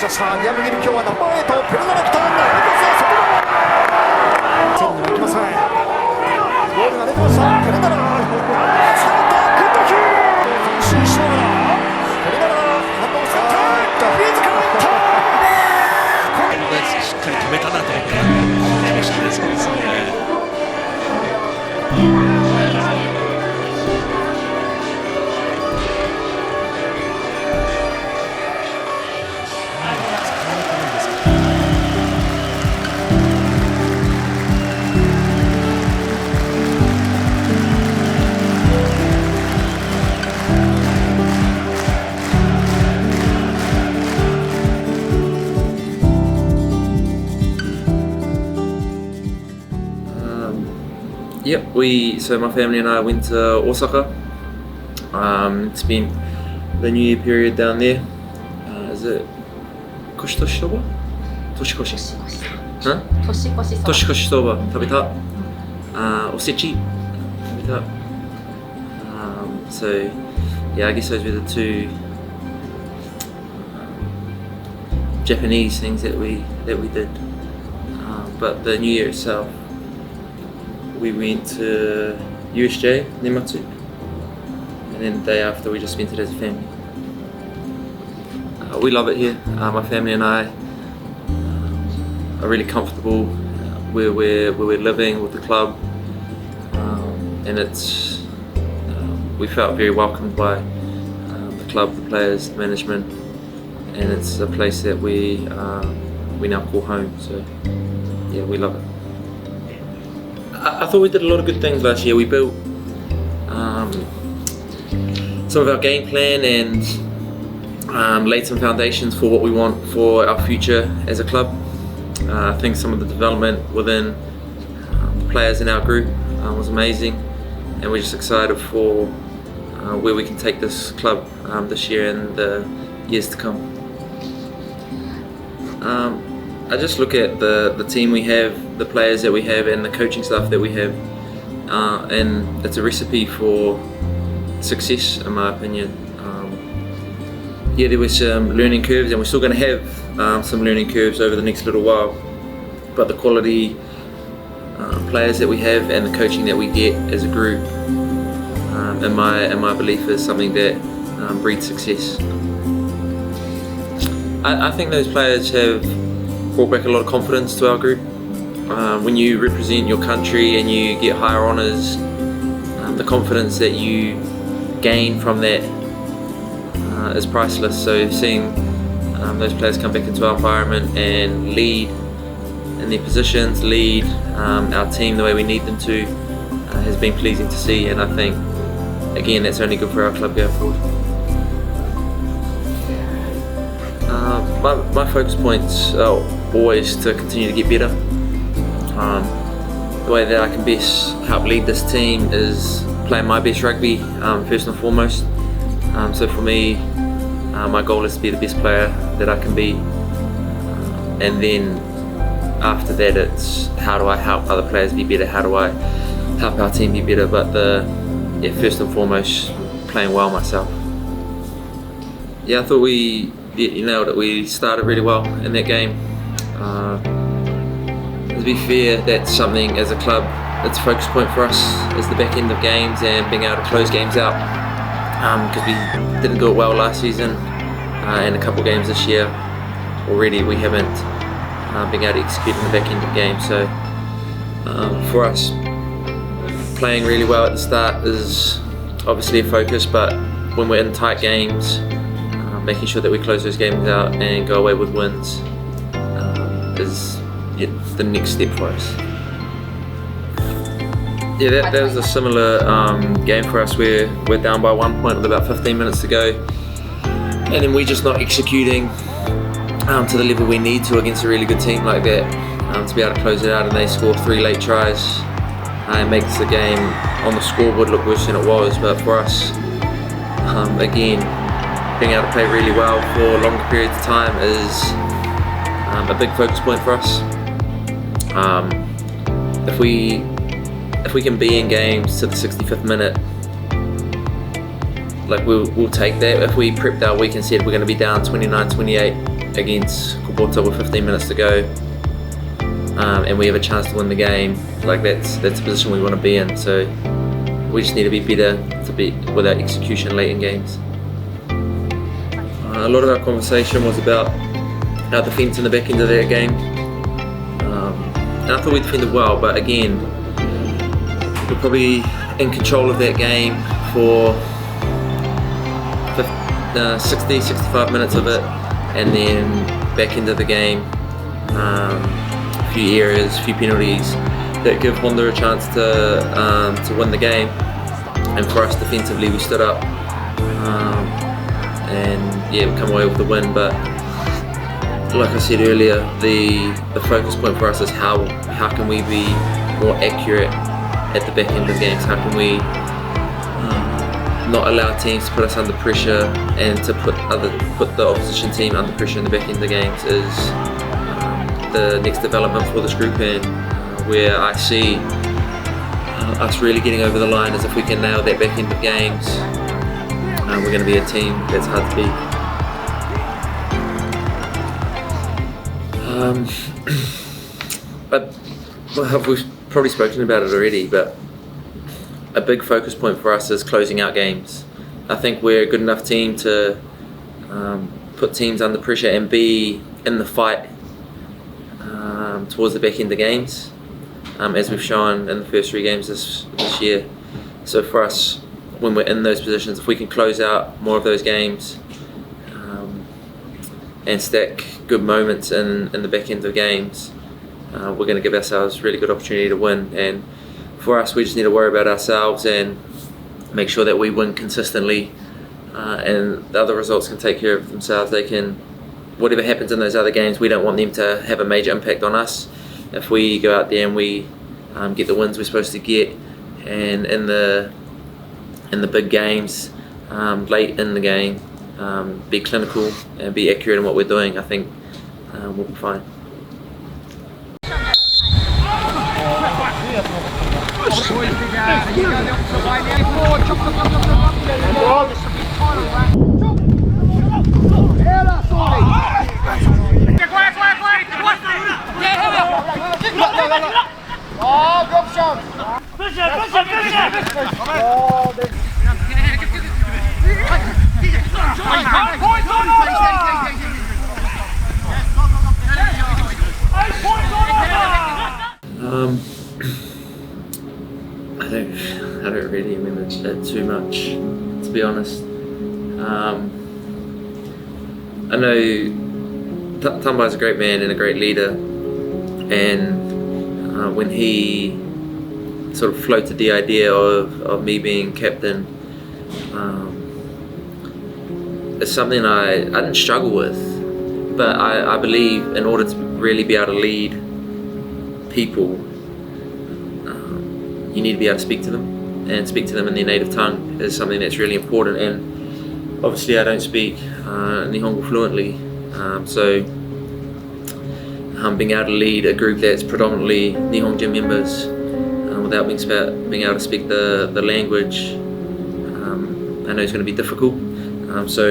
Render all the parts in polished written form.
したさあ宮城今日はナンバー8ペルナラ来たんだそこだ点になりませんボールが出てましたペルナラされたグッドキー前進しながらペルナラハンドを使ったフリーズからいったしっかり止めたなと思ったら気持ちいいですけどね。Yep, so my family and I went to Osaka. It's been the New Year period down there. Is it Koshitoshi soba? Toshikoshi. Huh? Toshikoshi soba. Tabeta. Osechi. Tabeta. So yeah, I guess those were the two Japanese things that we did. But the New Year itself, we went to USJ, Nematsu, and then the day after we just spent it as a family. We love it here. My family and I are really comfortable where we're living with the club, and it's we felt very welcomed by the club, the players, the management, and it's a place that we now call home. So yeah, we love it. I thought we did a lot of good things last year. We built some of our game plan and laid some foundations for what we want for our future as a club. I think some of the development within the players in our group was amazing, and we're just excited for where we can take this club this year and the years to come. I just look at the team we have, the players that we have, and the coaching staff that we have, and it's a recipe for success, in my opinion. Yeah, there were some learning curves, and we're still going to have some learning curves over the next little while. But the quality players that we have and the coaching that we get as a group, in my belief, is something that breeds success. I think those players have brought back a lot of confidence to our group. When you represent your country and you get higher honours, the confidence that you gain from that is priceless. So seeing those players come back into our environment and lead in their positions, lead our team the way we need them to, has been pleasing to see, and I think again that's only good for our club going forward. My focus points are always to continue to get better. The way that I can best help lead this team is playing my best rugby, first and foremost. So for me, my goal is to be the best player that I can be, and then after that it's how do I help other players be better, how do I help our team be better, but first and foremost, playing well myself. Yeah, I thought we nailed it. We started really well in that game. To be fair, that's something as a club, it's a focus point for us, is the back end of games and being able to close games out, because we didn't do it well last season, and a couple of games this year already we haven't been able to execute in the back end of games. So for us, playing really well at the start is obviously a focus, but when we're in tight games, making sure that we close those games out and go away with wins is the next step for us. Yeah, that was a similar game for us where we're down by 1 point with about 15 minutes to go, and then we're just not executing to the level we need to against a really good team like that, to be able to close it out, and they score 3 late tries. It makes the game on the scoreboard look worse than it was, but for us, again, being able to play really well for longer periods of time is a big focus point for us. If we can be in games to the 65th minute, like we'll take that. If we prepped our week and said we're going to be down 29-28, against Kubota with 15 minutes to go, and we have a chance to win the game, like that's the position we want to be in. So we just need to be better to be with our execution late in games. A lot of our conversation was about our defence in the back end of that game. And I thought we defended well, but again, we're probably in control of that game for 60-65 minutes of it, and then back into the game, a few errors, a few penalties that give Honda a chance to win the game. And for us defensively, we stood up, and yeah, we come away with the win. But like I said earlier, the focus point for us is how can we be more accurate at the back end of games? How can we not allow teams to put us under pressure, and to put the opposition team under pressure in the back end of games is the next development for this group, and where I see us really getting over the line is if we can nail that back end of games, we're going to be a team that's hard to beat. We've probably spoken about it already, but a big focus point for us is closing out games. I think we're a good enough team to put teams under pressure and be in the fight towards the back end of games, as we've shown in the first 3 games this year. So for us, when we're in those positions, if we can close out more of those games and stack good moments in the back end of games, we're going to give ourselves a really good opportunity to win. And for us, we just need to worry about ourselves and make sure that we win consistently, and the other results can take care of themselves. They can, whatever happens in those other games, we don't want them to have a major impact on us. If we go out there and we get the wins we're supposed to get, and in the big games, late in the game, be clinical and be accurate in what we're doing, I think we'll be fine. I don't really remember it too much, to be honest. I know Tamba's a great man and a great leader, and when he sort of floated the idea of me being captain, it's something I didn't struggle with, but I believe in order to really be able to lead people, you need to be able to speak to them, and speak to them in their native tongue is something that's really important. And obviously I don't speak Nihongo fluently, so being able to lead a group that's predominantly Nihonjin members without being able to speak the language, I know it's going to be difficult. So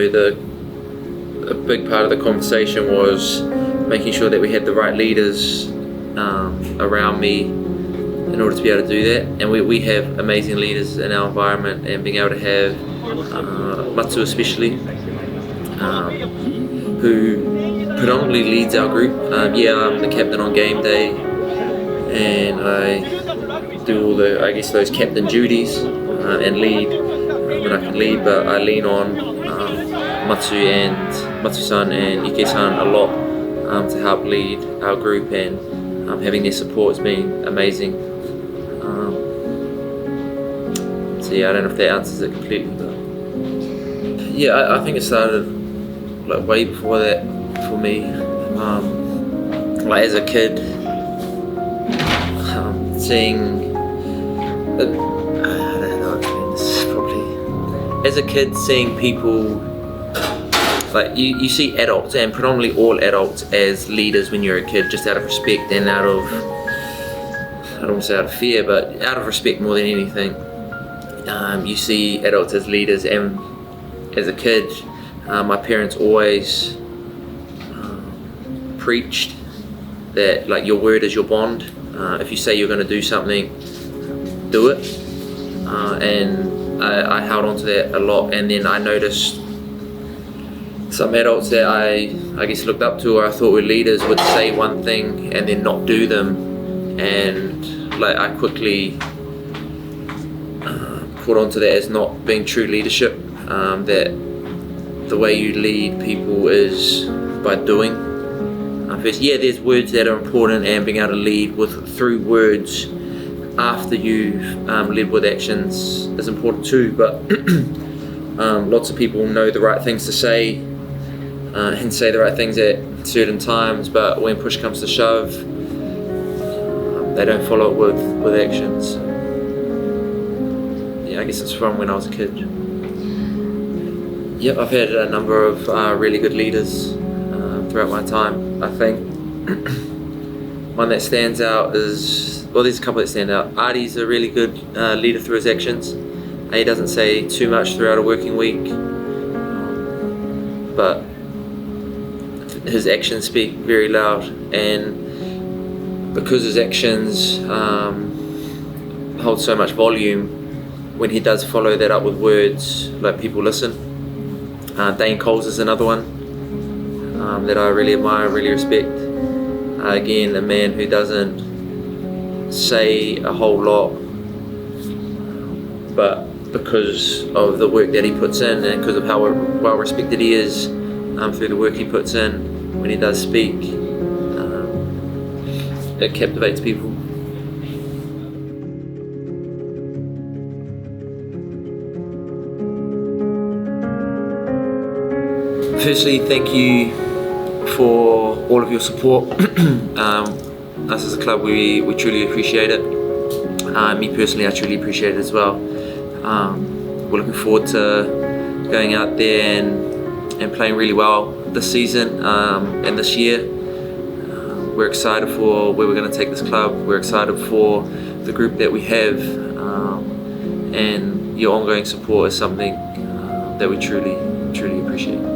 a big part of the conversation was making sure that we had the right leaders around me in order to be able to do that. And we have amazing leaders in our environment, and being able to have Matsu especially, who predominantly leads our group. I'm the captain on game day, and I do all those captain duties and lead when I can lead, but I lean on Matsu-san and Ike-san a lot to help lead our group, and having their support has been amazing. So yeah, I don't know if that answers it completely, but yeah, I think it started like way before that for me. Like as a kid, seeing I don't know, this is probably, as a kid seeing people, like you see adults, and predominantly all adults, as leaders when you're a kid, just out of respect and out of, I don't want to say out of fear, but out of respect more than anything. You see adults as leaders, and as a kid, my parents always preached that like your word is your bond. If you say you're going to do something, do it. And I held on to that a lot. And then I noticed some adults that I guess looked up to or I thought were leaders would say one thing and then not do them. And like I quickly caught on to that as not being true leadership. That the way you lead people is by doing. First, yeah, there's words that are important, and being able to lead through words after you've led with actions is important too. But lots of people know the right things to say and say the right things at certain times, but when push comes to shove, they don't follow it with actions. Yeah, I guess it's from when I was a kid. Yep, I've had a number of really good leaders throughout my time. I think one that stands out is, well, there's a couple that stand out. Artie's a really good leader through his actions. He doesn't say too much throughout a working week, but his actions speak very loud, and because his actions hold so much volume, when he does follow that up with words, like people listen. Dane Coles is another one that I really admire, really respect. Again, a man who doesn't say a whole lot, but because of the work that he puts in and because of how well respected he is through the work he puts in, when he does speak, it captivates people. Firstly, thank you for all of your support. Us as a club, we truly appreciate it. Me personally, I truly appreciate it as well. We're looking forward to going out there and playing really well this season and this year. We're excited for where we're going to take this club. We're excited for the group that we have, and your ongoing support is something that we truly appreciate.